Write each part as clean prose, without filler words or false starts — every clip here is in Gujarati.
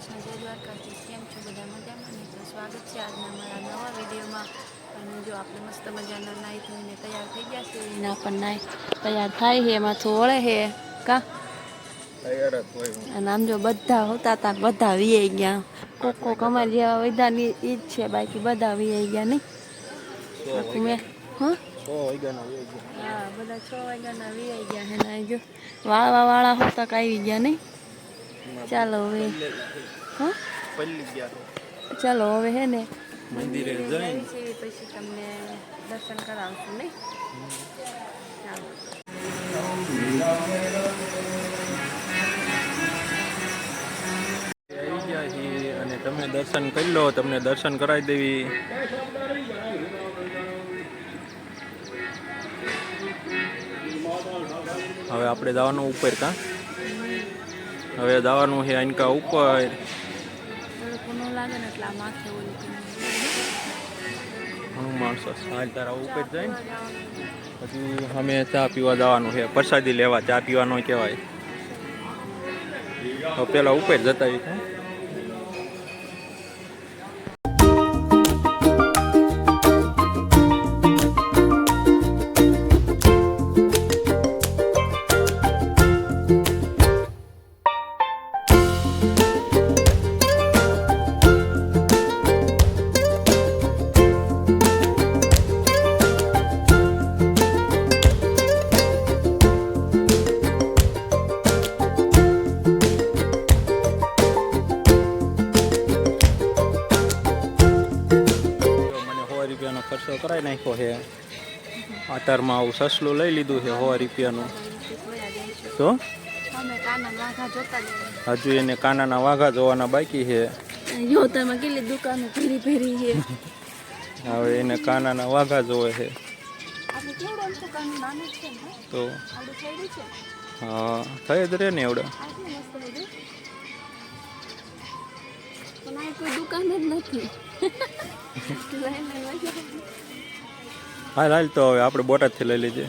કૃષ્ણ, જય દ્વારકાધીશ. કેમ છો બધા મજામાં ને? તો સ્વાગત છે આજના મારા નવા વિડીયોમાં. અને જો આપણે મસ્ત મજાના નાહી ધોઈને તૈયાર થઈ ગયા છે. એના પણ તૈયાર થાય છે, માથું વળે છે કા અને આમ જો બધા હોતા હતા, બધા વીઆઈ ગયા. કોકો અમારી જેવા વૈદાની ઈ જ છે, બાકી બધા વીઆઈ ગયા નહીં. મેં હા બધા 6 વાગ્યાના વીઆઈ ગયા છે ને જો વાળવા હોતા આવી ગયા નહીં. ચાલો હવે હા ચાલો હવે હે ને મંદિરે જઈએ છીએ, પછી તમને દર્શન કરાવશું નહીં. ચાલો આવી ગયા છીએ અને તમે દર્શન કરી લો, તમને દર્શન કરાવી દેવી. હવે આપણે જવાનું ઉપર કા હવે જવાનું છે આનકા ઉપર. લાગે ને એટલે માથે ઓલું ઘણું માણસો હાલ તારા ઉપર જાય ને પછી અમે ચા પીવા જવાનું છે. પ્રસાદી લેવા ચા પીવા ન કહેવાય. તો પેલા ઉપર જતા હતા. ખર્ચો કરાવી નાખ્યો છે. આતારમાં આવું સસલું લઈ લીધું છે 100 રૂપિયાનું. તો હજુ એને કાનાના વાઘા જોવાના બાકી છે. હવે એને કાનાના વાઘા જોવે છે. તો હા થઈ જ રે ને એવડા. દુકાન જ નથી. હાલ તો હવે આપણે બોટાદથી લઈ લેજે.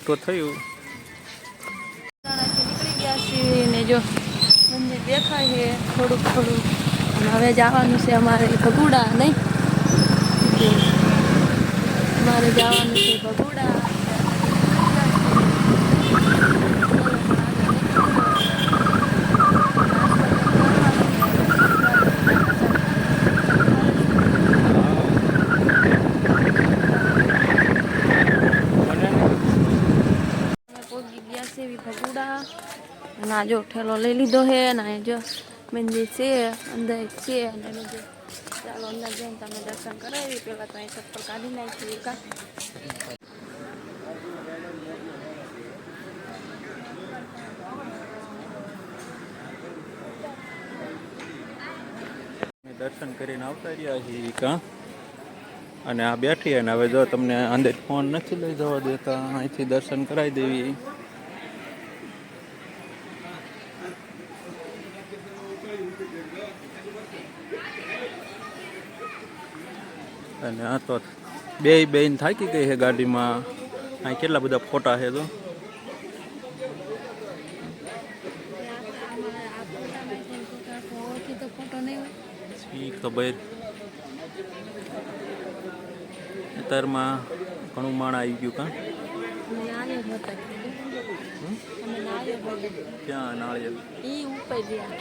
તો થયું નીકળી ગયા છીએ ને જો મંદિર દેખાય છે થોડુંક અને હવે જવાનું છે અમારે ભગુડા નહીં. અમારે જવાનું છે ભગુડા. ભગુડા અને જો ઠેલો લઈ લીધો છે ને જો મંદિર છે અંદર છે અને જો ચાલો અંદર જઈને તમે દર્શન કરાવી. પેલા તો અહીં ચપ્પલ કાઢી નાખી કા. દર્શન કરીને આવતા રહ્યા છીએ કા. અને આ બેઠી અને હવે જો તમને અંદર ફોન નથી લઈ જવા દેતા, અહીંથી દર્શન કરાવી દેવી. અને આ તો બેન થાકી ગઈ છે ગાડીમાં. અહીં કેટલા બધા ફોટા છે. તો ખબર અત્યારમાં ઘણું માણ આવી ગયું કા. ક્યાં નાળિયેર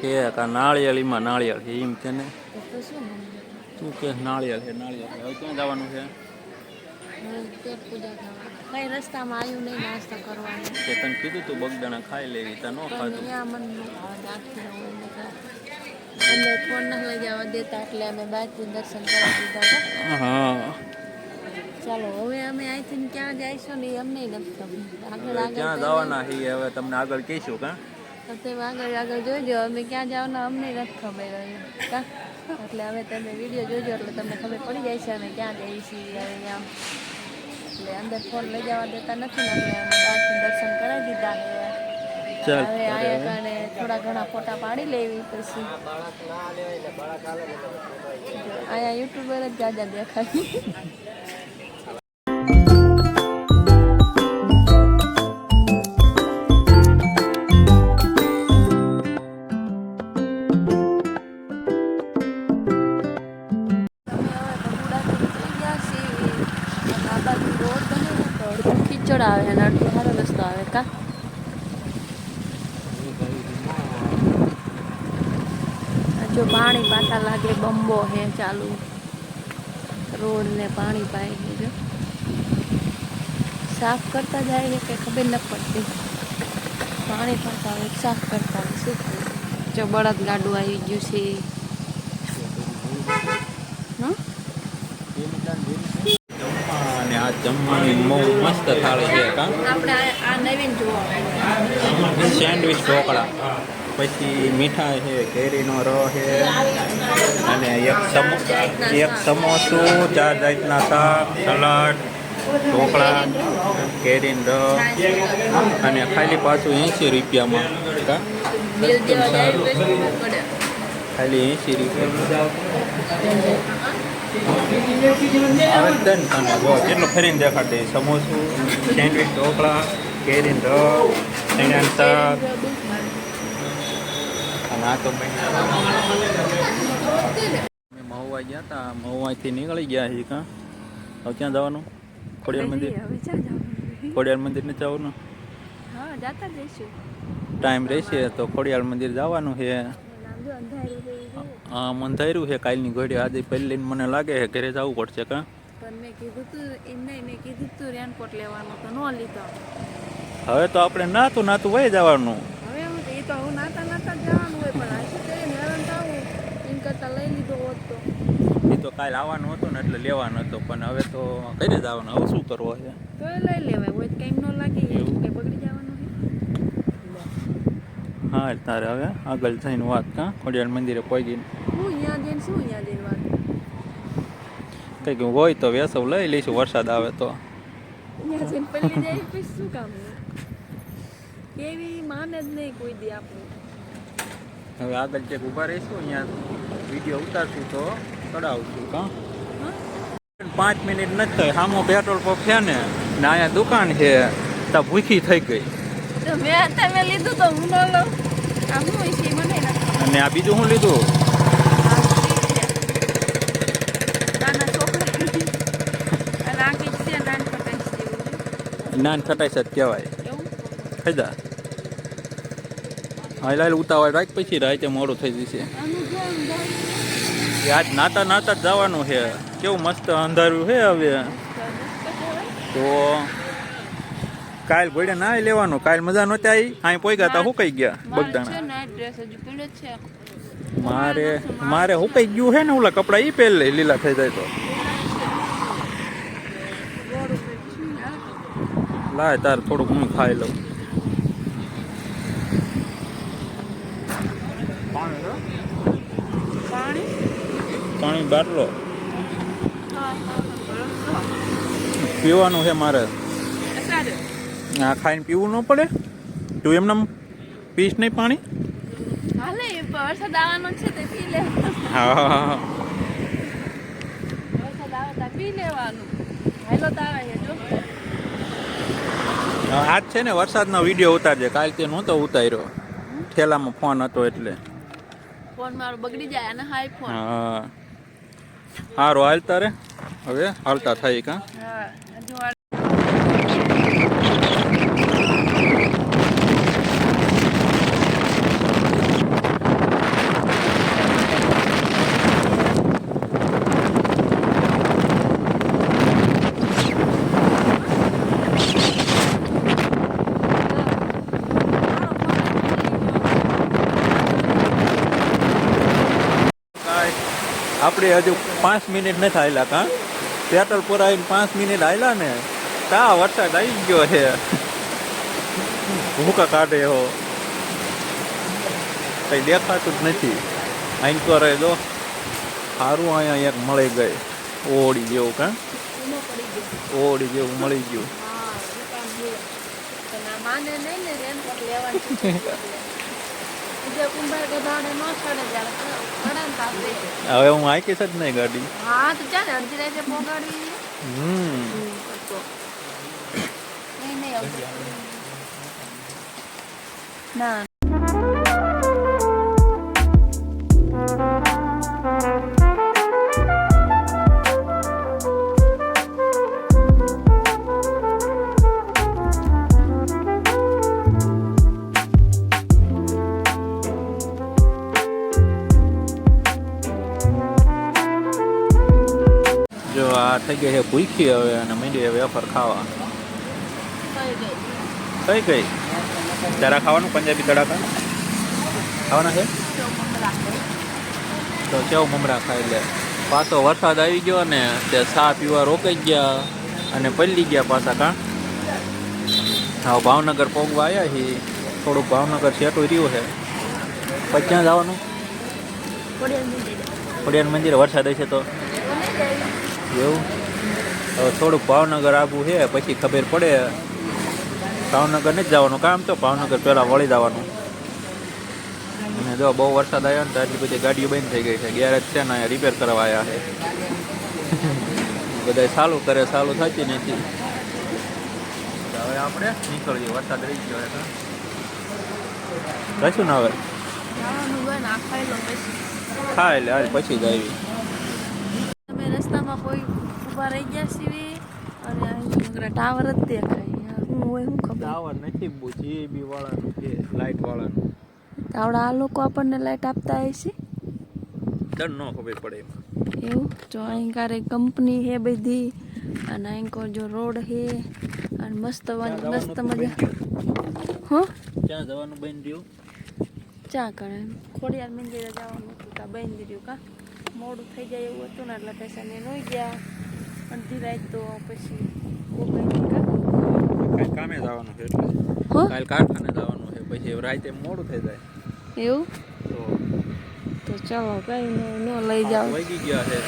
છે કા? નાળિયેરીમાં નાળિયેર છે એમ કે ને તું કે નાળિયેર છે. નાળિયેર હવે ક્યાં જવાનું છે? કઈ રસ્તામાં આવ્યું નહીં નાસ્તો કરવાનો. તે તને કીધું તું બગદાણા ખાઈ લેવી, તા ન ખાધું. અંદર ફોન ન લઈ જવા દેતા એટલે અમે બહારથી દર્શન કરાવી દીધા. હા ચાલો હવે અમે અહીંથી ક્યાં જઈશું ને અમને નથી ખબર. ક્યાં જવાના છીએ હવે તમને આગળ કહીશું કા. તમે આગળ જોજો. અમે ક્યાં જવાના અમને નથી ખબર કા. એટલે હવે તમે વિડીયો જોજો એટલે તમને ખબર પડી જાય છે અમે ક્યાં જઈએ છીએ. હવે આમ એટલે અંદર ફોન લઈ જવા દેતા નથી ને એટલે અમે બહારથી દર્શન કરાવી દીધા. હવે આયા કારણે થોડા ઘણા ફોટા પાડી લેવી. પછી આયા યુટ્યુબર જ જાજા દેખાય. કચોડ આવે અને અડધો સારો રસ્તો આવે કા જો પાણી પાછા લાગે બંબો હે ચાલુ રોડ ને પાણી પાય છે જો સાફ કરતા જાય છે કે ખબર ન પડતી પાણી પાછા આવે સાફ કરતા આવે શું જો બળદ ગાડું આવી ગયું છે અને આ જમવાની બહુ મસ્ત થાળી છે કા આપણે આ નવીન જોવા સેન્ડવિચ ઢોકળા પછી મીઠાઈ છે કેરીનો રસ છે અને એક સમોસું 4 જાતના શાક સલાડ ઢોકળા કેરીનો રસ અને ખાલી પાછું 80 રૂપિયામાં કા બિલ દેવા જાય તો પડે ખાલી 80 રૂપિયા કેટલું ફરીને દેખાડે સમોસું સેન્ડવિચ ઢોકળા કેરીનો રસ રીંગણ શાક અને આ તો મહુવા ગયા હતા મહુવાથી નીકળી ગયા છીએ કાં હવે ક્યાં જવાનું ખોડિયાર મંદિર ખોડિયાર મંદિર નથી જવાનું હા જાતા જઈશું ટાઈમ રહેશે તો ખોડિયાર મંદિર જવાનું છે હા મંધાર્યું છે કાલની ઘડી આજે પહેલી મને લાગે છે ઘરે જવું પડશે કાં પણ મેં કીધું તું એમને મેં કીધું તું રેનકોટ લેવાનો તો ન લીધો હવે તો આપણે નાતું વહી જવાનું હવે એ તો હું નાતા જવાનું હોય પણ આ શું કરીને હેરાન થાવું એમ કરતાં લઈ લીધો હોત તો એ તો કાલ આવવાનું હતું ને એટલે લેવાનો હતો પણ હવે તો ઘરે જવાનું હવે શું કરવો છે તો એ લઈ લેવાય હોય કંઈ ન લાગે એવું કે બગડી જવાનું હા તારે હવે આગળ થઈને વાત કાં ખોડિયાર મંદિરે પહોંચી હું અહીંયા જઈને વાત કંઈક હોય તો વેસવ લઈ લઈશું વરસાદ આવે તો અહીંયા જઈને પલ્લી જાય પછી શું કામ કેવી માને જ નહીં કોઈ દી આપણું હવે આગળ ચેક ઊભા રહીશું અહીંયા વિડીયો ઉતારશું તો ચડાવશું કાં 5 મિનિટ નથી થઈ સામો પેટ્રોલ પંપ છે ને અહીંયા દુકાન છે ત્યાં ભૂખી થઈ ગઈ તો તમે લીધું તો હું ન લઉં આ હું છે મને અને આ બીજું શું લીધું નાના છોકરા અને આ કંઈક છે નાન ખટાઈશ જેવું નાન ખટાઈશ જ કહેવાય એવું ખજા હા લાલ ઉતાવળ રાખ પછી રાતે મોડું થઈ જશે આનું કેમ જાય આજ નાતા જ જવાનું છે કેવું મસ્ત અંધારું છે હવે તો કાલ ઘોડે ના લેવાનું કાલ મજા નહોતી આવી અહીં પોઈગા તા હુકાઈ ગયા બગદાણા મારે હુકાઈ ગયું છે ને ઓલા કપડા ઈ પહેર લઈ લીલા થઈ જાય તો લાય તાર થોડુંક હું ખાઈ લઉં પાણી બાટલો પીવાનું છે મારે આ ખાઈને પીવું ન પડે તું એમને પીશ નહીં પાણી હાલે વરસાદ આવવાનો છે તે પી લે હા વરસાદ આવે તો પી લેવાનું હાલો તો આવે છે જો આજ છે ને વરસાદનો વિડીયો ઉતારજે કાલ તે નહોતો ઉતાર્યો ઠેલામાં ફોન હતો એટલે ફોન મારો બગડી જાય અને હાઈ ફોન હા સારું હાલતા રે હવે હાલતા થઈ કાં હા હજુ આપણે હજુ 5 મિનિટ નથી હાલ્યા કાં પેટ્રોલ પુરાવીને 5 મિનિટ હાલ્યા ને તા વરસાદ આવી ગયો છે ભૂકા કાઢે એવો કંઈ દેખાતું જ નથી અહીં તો રહે જો સારું અહીંયા એક મળી ગઈ ઓળી જેવું કાં ઓળી જેવું મળી ગયું માને નહીં ને રેનકોટ લેવાનું જે કુંભાર ગધાડે ન ચડે જ્યારે ચડે ને તાપે હવે હું આંકી જ નહીં ગાડી હા તો ચાલે અડધી રાતે પોગાડવી તો નહીં આવતું ના થઈ ગઈ છે ભૂખી હવે અને મીંડી વેફર ખાવા થઈ ગઈ. તારા ખાવાનું પંજાબી તડાકા ખાવાના છે તો કેવું મમરા ખાઈ લે. પાછો વરસાદ આવી ગયો ને તે ચા પીવા રોકાઈ ગયા અને પલળી ગયા પાછા. કાં હા ભાવનગર પોગવા આવ્યા છીએ. થોડુંક ભાવનગર સેટું રહ્યું છે. પછી ક્યાં જવાનું? ખોડિયાર મંદિરે. વરસાદ હશે તો એવું. હવે થોડુંક ભાવનગર આગું છે પછી ખબર પડે. ભાવનગર નથી જવાનું કામ તો ભાવનગર પહેલાં વળી જવાનું. અને જો બહુ વરસાદ આવ્યો ને તો આટલી બધી ગાડીઓ બંધ થઈ ગઈ છે. ગેરેજ છે ને અહીંયા રિપેર કરવા આવ્યા છે. બધા ચાલુ કરે ચાલુ થતી નથી. હવે આપણે નીકળીએ. વરસાદ રહી ગયો છે. કશું ના હવે ખાઈ લે હાલ પછી જ આવી. અમે રસ્તામાં કોઈ ઊભા રહી ગયા છીએ અને અહીં ટાવર જ દેખાય. હું હોય શું ખબર. ટાવર નથી જીબી વાળાનું છે લાઇટ વાળાનું. આવડા આ લોકો આપણને લાઈટ આપતા હોય છે દર ન ખબર પડે એમાં. એવું. જો અહીં કારે કંપની છે બધી અને અહીં કો જો રોડ છે અને મસ્ત મસ્ત મજા. હા ક્યાં જવાનું બંધ રહ્યું? ચા કરે ખોડિયાર મંદિરે જવાનું હતું કા બંધ રહ્યું. કા મોડું થઈ જાય એવું હતું ને એટલે પૈસા ને નઈ ગયા અડધી રાત તો પછી કાલે કામે જવાનું છે એટલે કાલે કારખાને જવાનું છે પછી રાતે મોડું થઈ જાય એવું. તો ચાલો કઈ ન લઈ જાઓ. વાગી ગયા છે.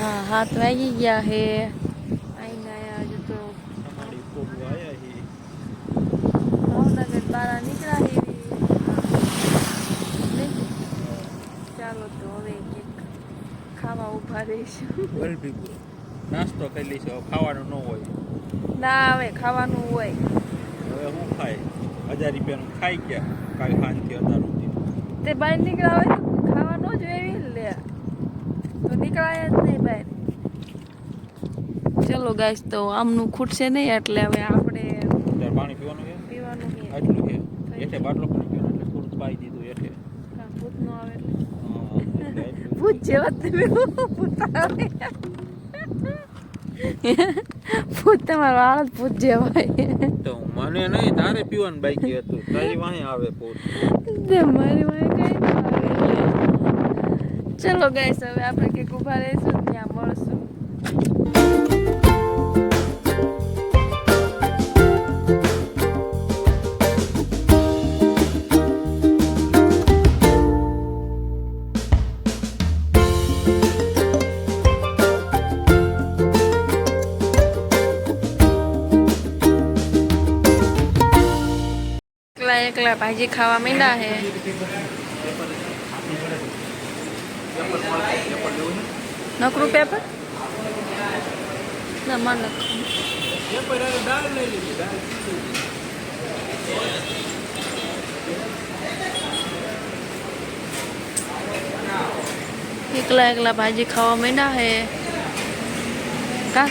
હા 7 વાગી ગયા છે. આઈને હજુ તો અમારી પોગવા આવ્યા છીએ. ભાવનગર બારા નીકળ્યા છે. ચાલો તો હવે કંઈક ખાવા ઊભા રહીશું. નાસ્તો કરી લઈશું. ખાવાનું ન હોય ના હવે ખાવાનું હોય. હવે હું ખાય 1000 રૂપિયાનું ખાઈ ગયા કાલ સાંજથી 18 તે બહાર નીકળ્યા હોય તો ખાવાનું જ એવી લે તો નીકળાય જ નહીં બહાર. ચલો ગાઈસ તો આમનું ખૂટશે નહીં એટલે હવે આપણે પાણી પીવાનું છે. પીવાનું છે આટલું છે એઠે બાટલો પાણી પીવાનો એટલે થોડું પાઈ દીધું એઠે. ભૂત નો આવે એટલે ભૂત જેવા તમે ભૂત આવે. ભૂત તમારો હાલત ભૂત જેવાય તો મને નહીં તારે પીવાનું બાકી હતું. તારી વાહે આવે ભૂત. મારી વાંહે કઈ ન આવે. ચલો ગાઈસ હવે આપણે કંઈક ઊભા રહીશું ત્યાં મળશું. એકલા ભાજી ખાવા માંડ્યા હે. નકરું પેપર ના માં એકલા એકલા ભાજી ખાવા માંડ્યા હે. કા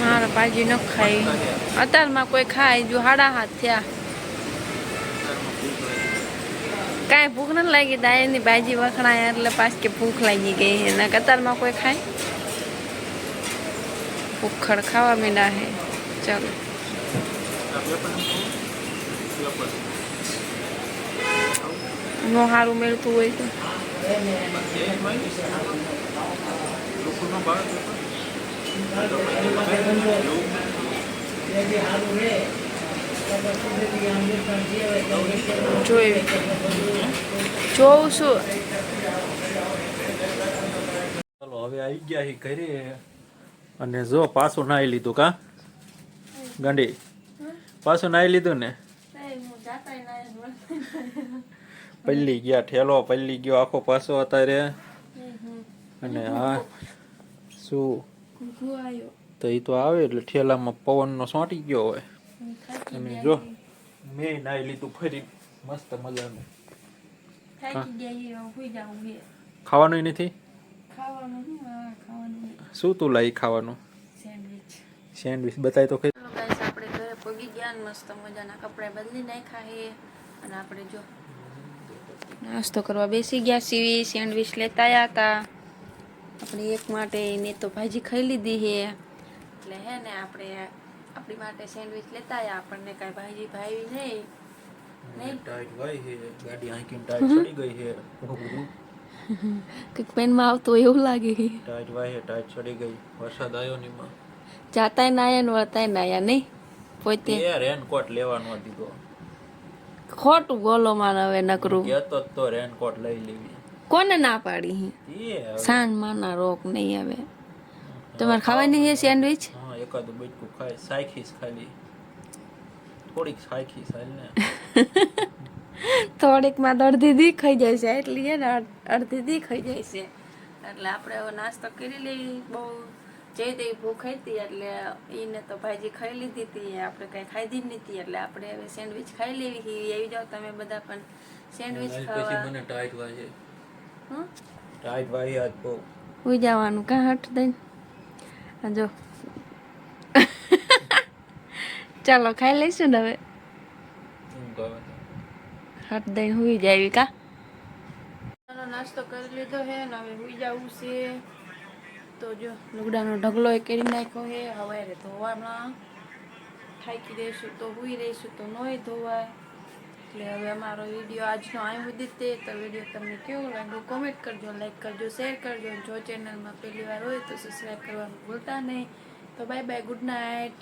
મારે ભાજી ન ખાઈ. અત્યારમાં કોઈ ખાય જો 7:30 થયા. કાંઈ ભૂખ નથી લાગી. દાળની ભાજી વખણાય એટલે પાછી કે ભૂખ લાગી ગઈ છે ને કતારમાં કોઈ ખાય. ભૂખડ ખાવા માંડ્યા હે. ચાલો નો સારું મળતું હોય તો જોઉં છું. ચાલો હવે આવી ગયા છે ઘરે અને જો પાછું નાહી લીધું. કા ગાંડી પાછું નાહી લીધું ને. પલ્લી ગયા ઠેલો પલ્લી ગયો આખો પાછો અત્યારે. અને હા શું તો એ તો આવે એટલે ઠેલામાં પવનનો સોંટી ગયો હોય. અને જો મેં નાહી લીધું ફરી મસ્ત મજાનું. ખાવાનું નથી. શું તું લાવી ખાવાનું? સેન્ડવિચ બતાય તો ખરી. આપણે ઘરે પગી ગયા ને મસ્ત મજાના કપડા બદલી નાખ્યા છે અને આપણે જો નાસ્તો કરવા બેસી ગયા છીએ. સેન્ડવિચ લેતા આવ્યા હતા આપણે એક માટે ને તો ભાજી ખાઈ લીધી છે એટલે હે ને આપણે આપણી માટે સેન્ડવિચ લેતા આવ્યા. આપણને કાંઈ ભાજી ભાવી નહીં. ટાઈટ વાય છે ગાડી આંકીને ટાઈટ ચડી ગઈ છે. કંઈક પેનમાં આવતું હોય એવું લાગે છે. ટાઈટ વાય છે ટાઈટ ચડી ગઈ. વરસાદ આવ્યો નહીં માં જાતાય નાયા ને વળતાય નાયા નહીં પોતે એ રેનકોટ લેવાનો દીધો. ખોટું બોલો માન હવે નકરું કહેતો તો રેનકોટ લઈ લેવી. કોને ના પાડી સાંજ માના રોક નહીં હવે. તમારે ખાવાની છે સેન્ડવિચ? હા એકાદું બચકું ખાય સાયખીસ ખાલી થોડીક સાયખીસ હાલ ને. થોડીક માં તો અડધી દી ખાઈ જાય છે એટલી છે ને અડધી દી ખાઈ જાય છે એટલે આપણે હવે નાસ્તો કરી લઈ. બહુ જઈ તે ભૂખ હતી એટલે એને તો ભાજી ખાઈ લીધી હતી, આપણે કાંઈ ખાધી જ નથી એટલે આપણે હવે સેન્ડવિચ ખાઈ લેવી હતી. આવી જાઓ તમે બધા પણ સેન્ડવિચ ખાવા. મને ટાઈટ વાય હં ટાઈટ વાય આજ બહુ ઉઈ જવાનું કાં હટ દઈને જો ચાલો ખાઈ લઈશું ને હવે. હટ દઈને હુઈ જાય કા. નાસ્તો કરી લીધો હે ને હવે હુઈ જવું છે. તો જો લુગડાનો ઢગલો એ કરી નાખ્યો છે. હવે ધોવામાં થાકી રહીશું તો હુઈ રહીશું તો નોય ધોવાય. એટલે હવે અમારો વિડીયો આજનો અહીં સુધી તે તો વિડીયો તમને કેવો લાગ્યો કોમેન્ટ કરજો, લાઈક કરજો, શેર કરજો. જો ચેનલમાં પહેલી વાર હોય તો સબસ્ક્રાઈબ કરવાનું ભૂલતા નહીં. તો બાય બાય, ગુડ નાઇટ.